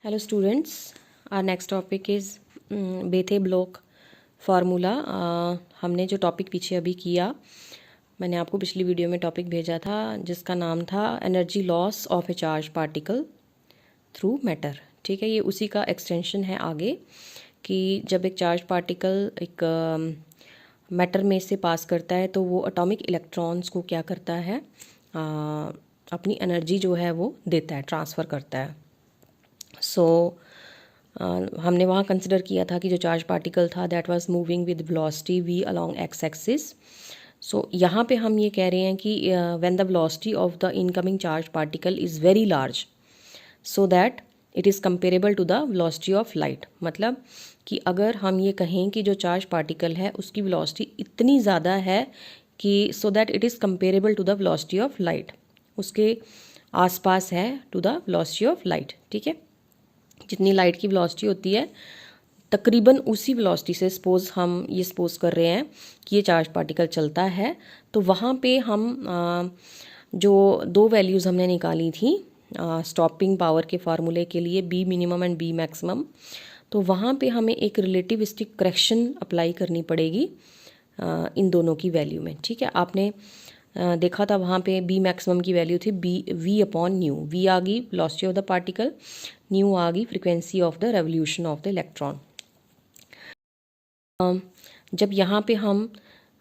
Hello students, our next topic is Bethe Bloch formula. हमने जो topic पीछे अभी किया, मैंने आपको पिछली वीडियो में टॉपिक भेजा था जिसका नाम था energy loss of a charge particle through matter. ठीक है, ये उसी का एक्सटेंशन है आगे कि जब एक चार्ज पार्टिकल एक मैटर में से पास करता है तो वो एटॉमिक इलेक्ट्रॉन्स को क्या करता है, अपनी एनर्जी जो है वो देता है, ट्रांसफ़र करता है। हमने वहाँ कंसिडर किया था कि जो चार्ज पार्टिकल था that was moving with velocity v along x axis. यहाँ पे हम ये कह रहे हैं कि when the velocity of the incoming charge particle is very large so that it is comparable to the velocity of light. मतलब कि अगर हम ये कहें कि जो चार्ज पार्टिकल है उसकी वेलोसिटी इतनी ज़्यादा है कि so that it is comparable to the velocity of light, उसके आसपास है to the velocity of light. ठीक है, जितनी लाइट की वेलोसिटी होती है तकरीबन उसी वेलोसिटी से हम ये सपोज कर रहे हैं कि ये चार्ज पार्टिकल चलता है। तो वहाँ पे हम जो दो वैल्यूज़ हमने निकाली थी स्टॉपिंग पावर के फार्मूले के लिए, b minimum and b maximum, तो वहाँ पे हमें एक रिलेटिविस्टिक करेक्शन अप्लाई करनी पड़ेगी इन दोनों की वैल्यू में। ठीक है, आपने देखा था वहाँ पे बी मैक्सिमम की वैल्यू थी B V upon nu. V आ गई velocity of the particle, nu आ गई frequency of the revolution of the electron. जब यहाँ पे हम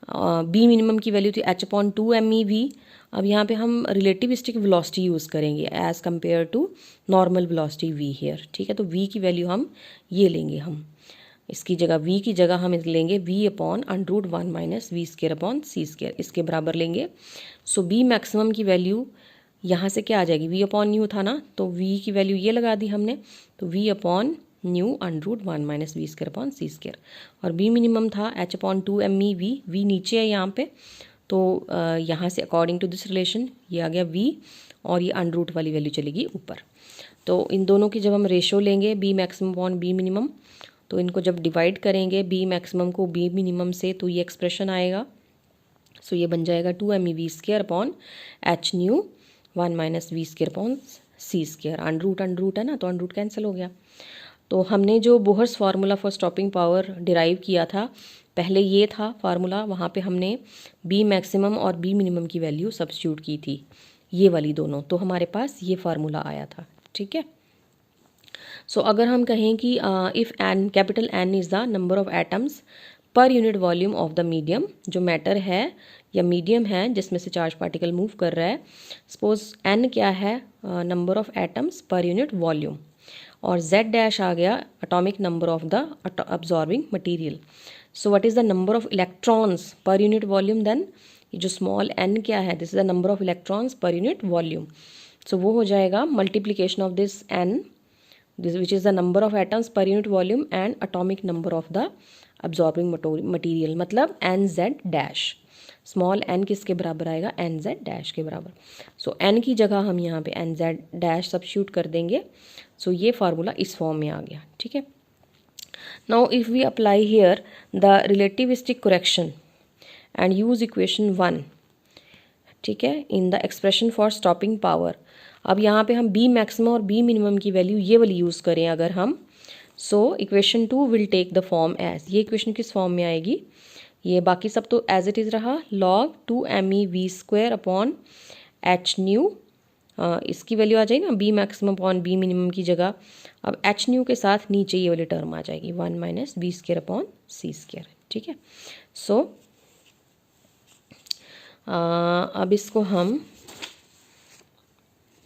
बी मिनिमम की वैल्यू थी एच अपॉन 2 MeV, अब यहाँ पे हम रिलेटिविस्टिक वेलोसिटी यूज़ करेंगे as compare to normal velocity v here. ठीक है, तो v की वैल्यू हम ये लेंगे, हम इसकी जगह v की जगह हम लेंगे v upon √1 minus v square upon c square, इसके बराबर लेंगे। सो b मैक्सिमम की वैल्यू यहाँ से क्या आ जाएगी, v अपॉन न्यू था ना, तो v की वैल्यू ये लगा दी हमने, तो v upon nu √1 minus v square upon c square. और b मिनिमम था h अपॉन 2 MeV, v नीचे है यहाँ पे, तो यहाँ से अकॉर्डिंग टू दिस रिलेशन ये आ गया v और ये √ वाली वैल्यू चलेगी ऊपर। तो इन दोनों की जब हम रेशो लेंगे b maximum upon b minimum, तो इनको जब डिवाइड करेंगे b मैक्सिमम को b मिनिमम से, तो ये एक्सप्रेशन आएगा। सो ये बन जाएगा 2 MeV square upon h nu 1 minus v square upon c square. √ है ना, तो √ कैंसिल हो गया। तो हमने जो Bohr's formula for stopping power derive किया था, पहले ये था फार्मूला, वहाँ पे हमने बी मैक्सिमम और बी मिनिमम की वैल्यू सब्स्टिट्यूट की थी, ये वाली दोनों, तो हमारे पास ये फार्मूला आया था। ठीक है, सो अगर हम कहें कि if n capital N is the number of atoms per unit volume of the medium, जो मैटर है या मीडियम है जिसमें से चार्ज पार्टिकल मूव कर रहा है, सपोज n क्या है, number of atoms per unit volume, और z डैश आ गया atomic number of the absorbing material. So what is the number of electrons per unit volume, then ये जो स्मॉल n क्या है, this is the number of electrons per unit volume. So वो हो जाएगा multiplication of this n, this which is the number of atoms per unit volume and atomic number of the absorbing material, मतलब nz dash. Small n किसके बराबर आएगा, nz dash के बराबर। सो n की जगह हम यहाँ पे nz डैश सब्स्टिट्यूट कर देंगे। सो ये फार्मूला इस फॉर्म में आ गया। ठीक है, now if we apply here the relativistic correction and use equation 1, ठीक है, in the expression for stopping power. अब यहाँ पे हम बी मैक्सिमम और बी मिनिमम की वैल्यू ये वाली यूज़ करें अगर हम, so equation 2 will take the form as, ये इक्वेशन किस फॉर्म में आएगी, ये बाकी सब तो एज इट इज़ रहा, log 2 MeV² upon h nu, इसकी वैल्यू आ जाएगी ना b maximum upon b minimum की जगह। अब h न्यू के साथ नीचे ये वाली टर्म आ जाएगी 1 minus v square upon c square. ठीक है, सो अब इसको हम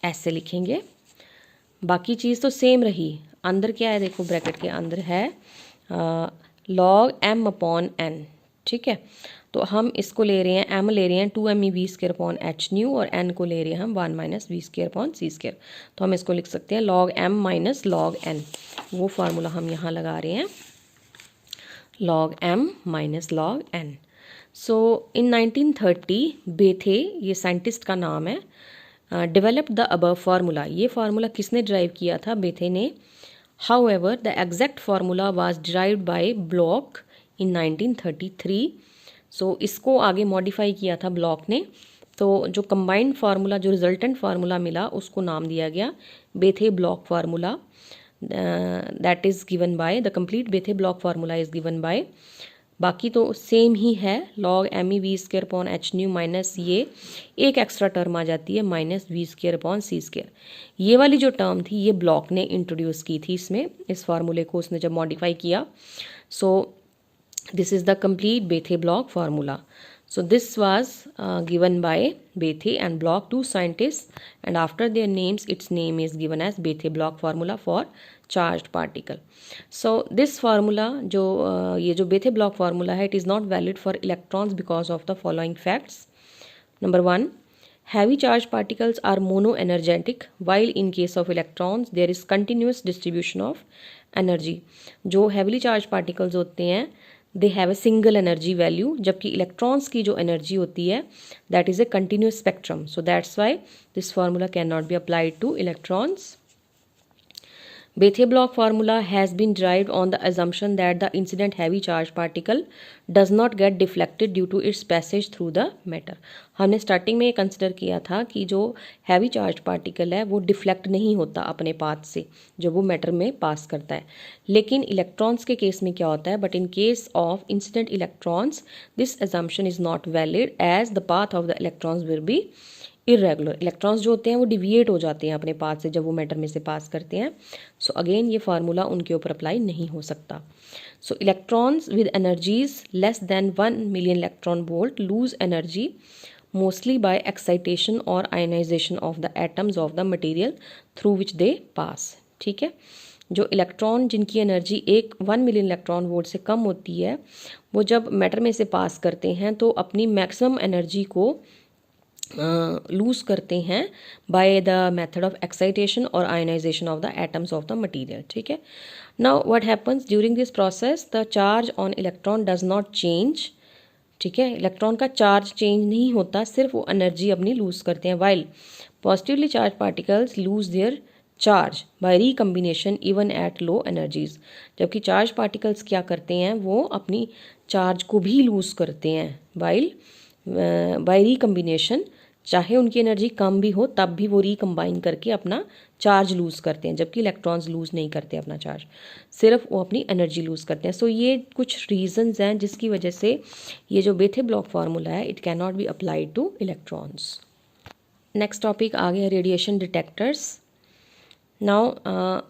ऐसे लिखेंगे, बाकी चीज़ तो सेम रही, अंदर क्या है देखो, ब्रैकेट के अंदर है log m अपॉन n। ठीक है, तो हम इसको ले रहे हैं, m ले रहे हैं 2 MeV² अपॉन h न्यू, और n को ले रहे हैं हम 1 minus v square upon c square. तो हम इसको लिख सकते हैं log m minus log n, वो फार्मूला हम यहाँ लगा रहे हैं, log m minus log n। So in 1930 Bethe, ये साइंटिस्ट का नाम है, डेवलप द अबव फार्मूला। ये फार्मूला किसने ड्राइव किया था, बेथे ने। However the exact formula was derived by Bloch in 1933। So इसको आगे मॉडिफाई किया था ब्लॉक ने, तो जो कंबाइंड फार्मूला, जो रिजल्टेंट फार्मूला मिला, उसको नाम दिया गया Bethe Bloch formula. That is given by the complete Bethe Bloch formula is given by, बाकी तो सेम ही है, log me v² upon H nu minus ये एक एक्स्ट्रा टर्म आ जाती है माइनस v² अपॉन c²। ये वाली जो टर्म थी ये ब्लॉक ने इंट्रोड्यूस की थी इसमें, इस फार्मूले को उसने जब मॉडिफाई किया। So this is the complete Bethe Bloch formula. So this was given by Bethe and Bloch, two scientists, and after their names its name is given as Bethe-Bloch formula for charged particle. So this formula जो ये जो Bethe-Bloch formula है, it is not valid for electrons because of the following facts. Number one, heavy charged particles are monoenergetic, while in case of electrons there is continuous distribution of energy. जो heavily charged particles होते हैं they have a single energy value, जबकि electrons की जो energy होती है that is a continuous spectrum. So that's why this formula can not be applied to electrons. Bethe-Bloch formula has been derived on the assumption that the incident heavy charge particle does not get deflected due to its passage through the matter. हमने starting में ये consider किया था कि जो heavy charge particle है वो deflect नहीं होता अपने पाथ से जब वो मैटर में पास करता है, लेकिन इलेक्ट्रॉन्स के केस में क्या होता है, but in case of incident electrons this assumption is not valid as the path of the electrons will be irregular. Electrons जो होते हैं वो डिविएट हो जाते हैं अपने पाथ से जब वो मैटर में से पास करते हैं। सो अगेन ये फार्मूला उनके ऊपर अप्लाई नहीं हो सकता। So electrons with energies less than 1 million electron volt lose energy mostly by excitation और ionisation of the atoms of the material through which they pass. ठीक है, जो इलेक्ट्रॉन जिनकी एनर्जी 1 मिलियन इलेक्ट्रॉन वोल्ट से कम होती है वो जब मैटर में से पास करते हैं तो अपनी मैक्सिमम एनर्जी को लूज करते हैं by the method of excitation और ionisation of the atoms of the material. ठीक है, now what happens during this process, the charge on electron does not change. ठीक है, इलेक्ट्रॉन का चार्ज चेंज नहीं होता, सिर्फ वो एनर्जी अपनी लूज करते हैं। While positively charge particles lose their charge by recombination even at low energies, जबकि चार्ज पार्टिकल्स क्या करते हैं वो अपनी चार्ज को भी लूज करते हैं बाय रिकम्बिनेशन, चाहे उनकी एनर्जी कम भी हो तब भी वो रिकम्बाइन करके अपना चार्ज लूज़ करते हैं, जबकि इलेक्ट्रॉन्स लूज़ नहीं करते अपना चार्ज, सिर्फ वो अपनी एनर्जी लूज़ करते हैं। सो ये कुछ रीजंस हैं जिसकी वजह से ये जो बेथे-ब्लॉक फार्मूला है it can not be applied to electrons. Next topic आ गया रेडिएशन डिटेक्टर्स। नाउ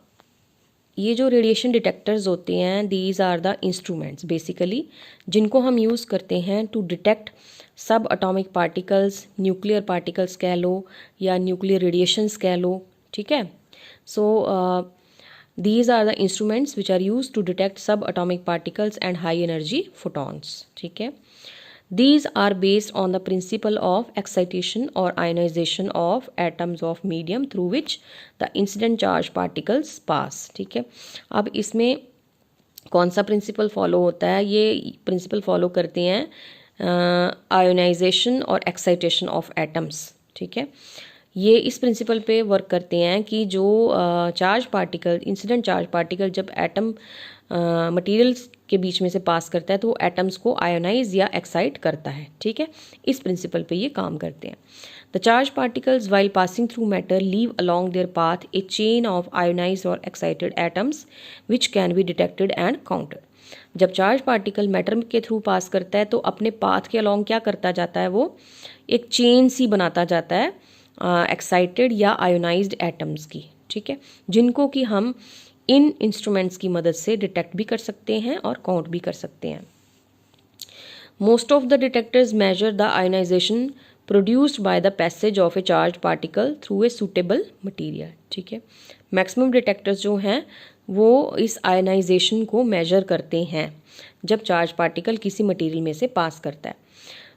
ये जो रेडिएशन डिटेक्टर्स होते हैं these are the instruments basically जिनको हम यूज़ करते हैं to detect subatomic particles, nuclear particles कह लो या न्यूक्लियर रेडिएशंस कह लो। ठीक है, so these are the instruments which are use to detect subatomic particles and high energy photons. ठीक है, these are based on the principle of excitation or ionization of atoms of medium through which the incident charge particles pass। ठीक है, अब इसमें कौन सा principle follow होता है, ये प्रिंसिपल फॉलो करते हैं आयोनाइजेशन और एक्साइटेशन ऑफ एटम्स। ठीक है, ये इस प्रिंसिपल पे वर्क करते हैं कि जो charge particle incident charge particle जब एटम मटेरियल्स के बीच में से पास करता है तो वो एटम्स को आयोनाइज या एक्साइट करता है। ठीक है, इस प्रिंसिपल पे ये काम करते हैं। The charge particles while passing through matter leave along their path a chain of ionised और excited atoms which can be detected and counted. जब चार्ज पार्टिकल मैटर के थ्रू पास करता है तो अपने पाथ के अलोंग क्या करता जाता है, वो एक चेन सी बनाता जाता है एक्साइटेड या आयोनाइज्ड एटम्स की। ठीक है, जिनको कि हम इन इंस्ट्रूमेंट्स की मदद से डिटेक्ट भी कर सकते हैं और काउंट भी कर सकते हैं। Most of the detectors measure the ionization produced by the passage of a charge particle through a suitable material. ठीक है, मैक्सिमम डिटेक्टर्स जो हैं वो इस आयोनाइजेशन को मेजर करते हैं जब चार्ज पार्टिकल किसी मटीरियल में से पास करता है।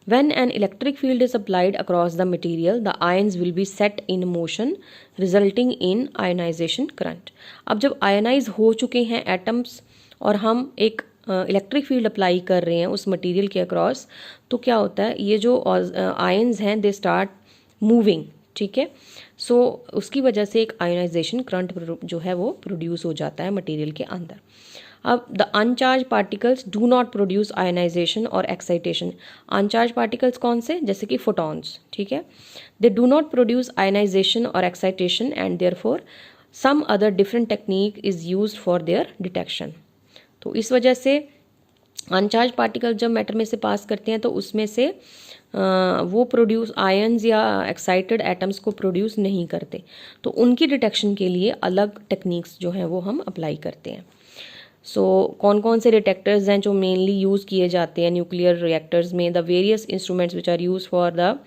When an electric field is applied across the material, the ions will be set in motion, resulting in ionization current. अब जब आयनाइज हो चुके हैं एटम्स और हम एक इलेक्ट्रिक फील्ड अप्लाई कर रहे हैं उस मटेरियल के अक्रॉस, तो क्या होता है, ये जो आयन्स हैं दे स्टार्ट मूविंग। ठीक है, सो उसकी वजह से एक आयोनाइजेशन करंट जो है वो प्रोड्यूस हो जाता है मटेरियल के अंदर। अब the uncharge particles do not produce ionisation और एक्साइटेशन। अनचार्ज पार्टिकल्स कौन से, जैसे कि फोटॉन्स। ठीक है, they do not produce ionisation और excitation and therefore some other different technique is used for their detection. तो इस वजह से अनचार्ज पार्टिकल जब मैटर में से पास करते हैं तो उसमें से वो प्रोड्यूस आयन्स या एक्साइटेड एटम्स को प्रोड्यूस नहीं करते, तो उनकी डिटेक्शन के लिए अलग टेक्निक्स जो हैं वो हम अप्लाई करते हैं। कौन कौन से डिटेक्टर्स हैं जो मेनली यूज़ किए जाते हैं न्यूक्लियर रिएक्टर्स में? The various instruments which are use for the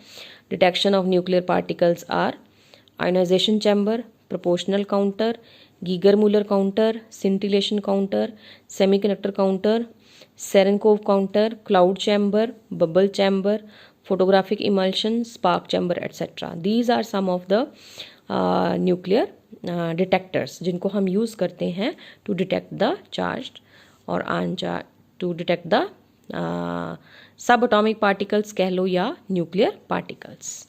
detection of nuclear particles are ionization chamber, proportional counter, Geiger Muller counter, scintillation counter, semiconductor counter, Cherenkov counter, cloud chamber, bubble chamber, photographic emulsion, spark chamber, etc. These are some of the nuclear detectors जिनको हम use करते हैं to detect the charged और uncharged, to detect the subatomic particles कह लो या nuclear particles.